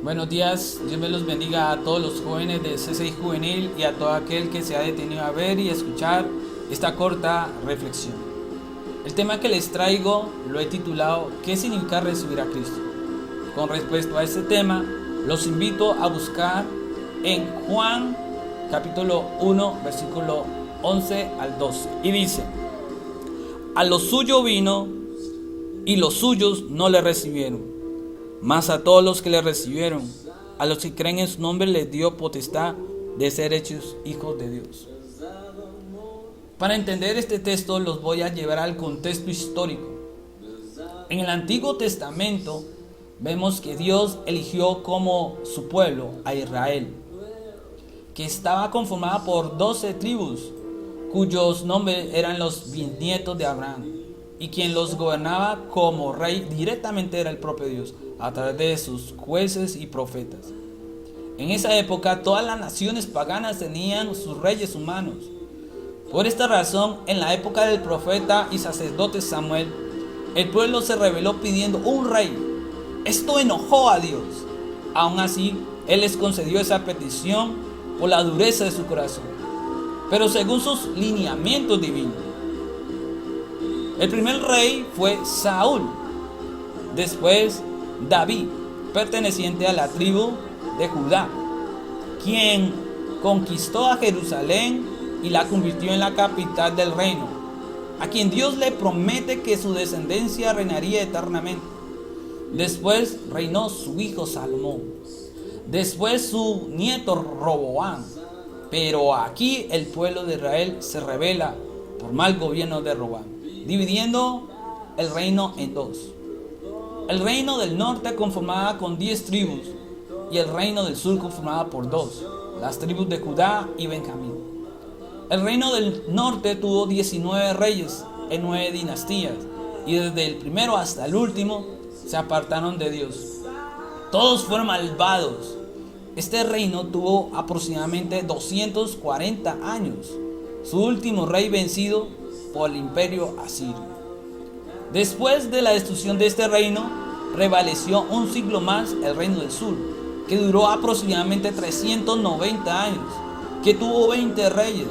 Buenos días, Dios me los bendiga a todos los jóvenes de C6 Juvenil y a todo aquel que se ha detenido a ver y escuchar esta corta reflexión. El tema que les traigo lo he titulado ¿Qué significa recibir a Cristo? Con respecto a este tema, los invito a buscar en Juan capítulo 1, versículo 11 al 12. Y dice: a lo suyo vino y los suyos no le recibieron. Mas a todos los que le recibieron, a los que creen en su nombre, les dio potestad de ser hechos hijos de Dios. Para entender este texto los voy a llevar al contexto histórico. En el Antiguo Testamento vemos que Dios eligió como su pueblo a Israel, que estaba conformada por 12 tribus, cuyos nombres eran los bisnietos de Abraham, y quien los gobernaba como rey directamente era el propio Dios, a través de sus jueces y profetas. En esa época todas las naciones paganas tenían sus reyes humanos. Por esta razón, en la época del profeta y sacerdote Samuel, el pueblo se rebeló pidiendo un rey. Esto enojó a Dios. Aún así, Él les concedió esa petición por la dureza de su corazón, pero según sus lineamientos divinos. El primer rey fue Saúl, después David, perteneciente a la tribu de Judá, quien conquistó a Jerusalén y la convirtió en la capital del reino, a quien Dios le promete que su descendencia reinaría eternamente. Después reinó su hijo Salomón, después su nieto Roboam. Pero aquí el pueblo de Israel se rebela por mal gobierno de Roboam, dividiendo el reino en dos. El reino del norte conformada con 10 tribus y el reino del sur conformada por 2, las tribus de Judá y Benjamín. El reino del norte tuvo 19 reyes en 9 dinastías, y desde el primero hasta el último se apartaron de Dios. Todos fueron malvados. Este reino tuvo aproximadamente 240 años, su último rey vencido por el imperio asirio. Después de la destrucción de este reino, prevaleció un siglo más el reino del sur, que duró aproximadamente 390 años, que tuvo 20 reyes,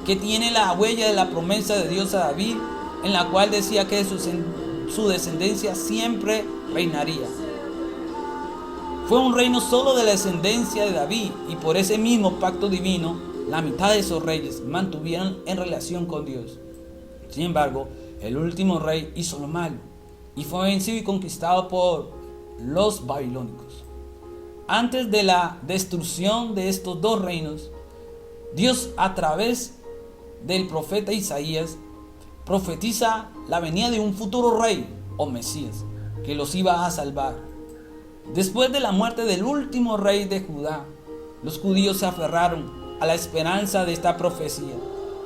que tiene la huella de la promesa de Dios a David, en la cual decía que su descendencia siempre reinaría. Fue un reino solo de la descendencia de David, y por ese mismo pacto divino, la mitad de esos reyes mantuvieron en relación con Dios. Sin embargo, el último rey hizo lo malo y fue vencido y conquistado por los babilónicos. Antes de la destrucción de estos dos reinos, Dios, a través del profeta Isaías, profetiza la venida de un futuro rey o Mesías que los iba a salvar. Después de la muerte del último rey de Judá, los judíos se aferraron a la esperanza de esta profecía,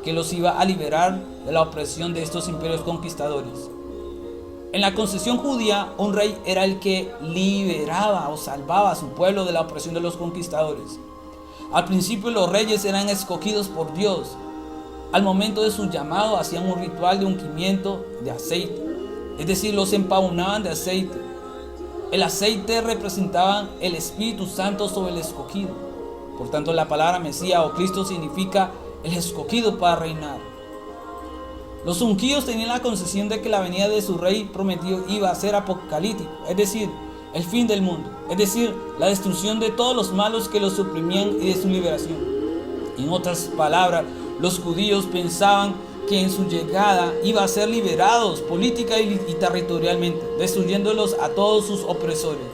que los iba a liberar de la opresión de estos imperios conquistadores. En la concepción judía, un rey era el que liberaba o salvaba a su pueblo de la opresión de los conquistadores. Al principio los reyes eran escogidos por Dios. Al momento de su llamado hacían un ritual de ungimiento de aceite, es decir, los empavonaban de aceite. El aceite representaba el Espíritu Santo sobre el escogido. Por tanto, la palabra Mesías o Cristo significa el escogido para reinar. Los ungidos tenían la concepción de que la venida de su rey prometido iba a ser apocalíptico, es decir, el fin del mundo, es decir, la destrucción de todos los malos que los suprimían y de su liberación. En otras palabras, los judíos pensaban que en su llegada iba a ser liberados política y territorialmente, destruyéndolos a todos sus opresores.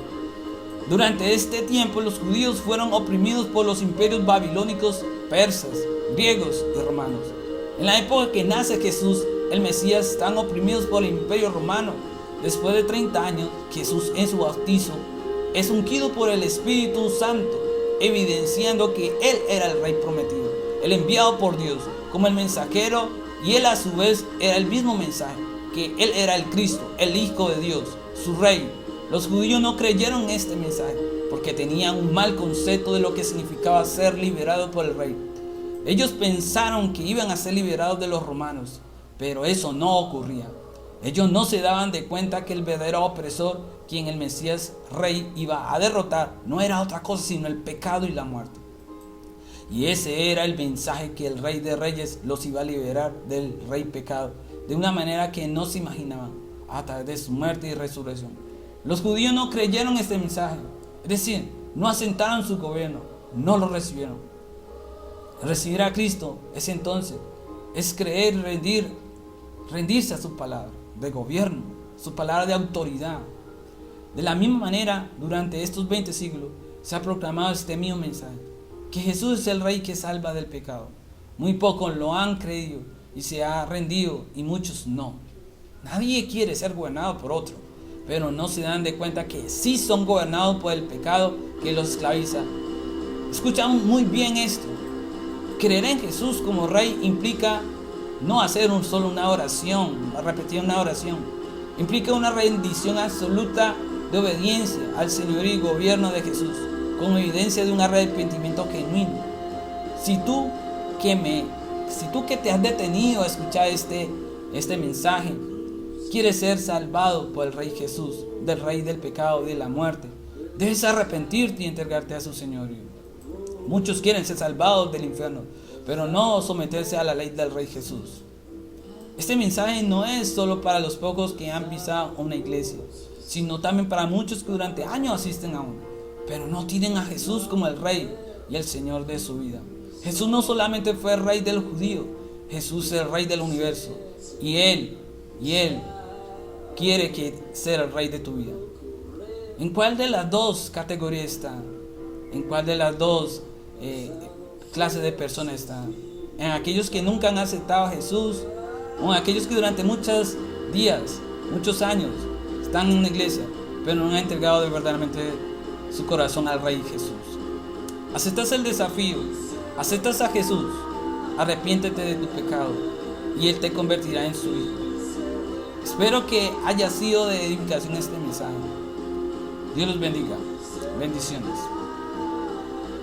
Durante este tiempo los judíos fueron oprimidos por los imperios babilónicos, persas, griegos y romanos. En la época que nace Jesús, el Mesías, están oprimidos por el imperio romano. Después de 30 años, Jesús en su bautizo es ungido por el Espíritu Santo, evidenciando que Él era el Rey prometido, el enviado por Dios como el mensajero, y Él a su vez era el mismo mensaje, que Él era el Cristo, el Hijo de Dios, su Rey. Los judíos no creyeron en este mensaje porque tenían un mal concepto de lo que significaba ser liberado por el Rey. Ellos pensaron que iban a ser liberados de los romanos, pero eso no ocurría. Ellos no se daban de cuenta que el verdadero opresor, quien el Mesías Rey iba a derrotar, no era otra cosa sino el pecado y la muerte. Y ese era el mensaje, que el Rey de Reyes los iba a liberar del rey pecado, de una manera que no se imaginaban, a través de su muerte y resurrección. Los judíos no creyeron este mensaje, es decir, no asentaron su gobierno, no lo recibieron. Recibir a Cristo es entonces, es creer y rendirse a su palabra de gobierno, su palabra de autoridad. De la misma manera, durante estos 20 siglos se ha proclamado este mismo mensaje, que Jesús es el Rey que salva del pecado. Muy pocos lo han creído y se ha rendido, y muchos no. Nadie quiere ser gobernado por otro, pero no se dan de cuenta que sí son gobernados por el pecado que los esclaviza. Escuchamos muy bien esto. Creer en Jesús como Rey implica no hacer solo una oración, repetir una oración. Implica una rendición absoluta de obediencia al señorío y gobierno de Jesús, con evidencia de un arrepentimiento genuino. Si tú que te has detenido a escuchar este mensaje, quieres ser salvado por el Rey Jesús, del Rey del pecado y de la muerte, debes arrepentirte y entregarte a su señorío. Muchos quieren ser salvados del infierno, pero no someterse a la ley del Rey Jesús. Este mensaje no es solo para los pocos que han pisado una iglesia, sino también para muchos que durante años asisten a una, pero no tienen a Jesús como el Rey y el Señor de su vida. Jesús no solamente fue el Rey de los judíos, Jesús es el Rey del universo, y Él quiere ser el Rey de tu vida. ¿En cuál de las dos categorías está? ¿En cuál de las dos clases de personas está? ¿En aquellos que nunca han aceptado a Jesús, o en aquellos que durante muchos días, muchos años están en una iglesia, pero no han entregado verdaderamente su corazón al Rey Jesús? ¿Aceptas el desafío? ¿Aceptas a Jesús? Arrepiéntete de tu pecado y Él te convertirá en su hijo. Espero que haya sido de edificación este mensaje. Dios los bendiga. Bendiciones.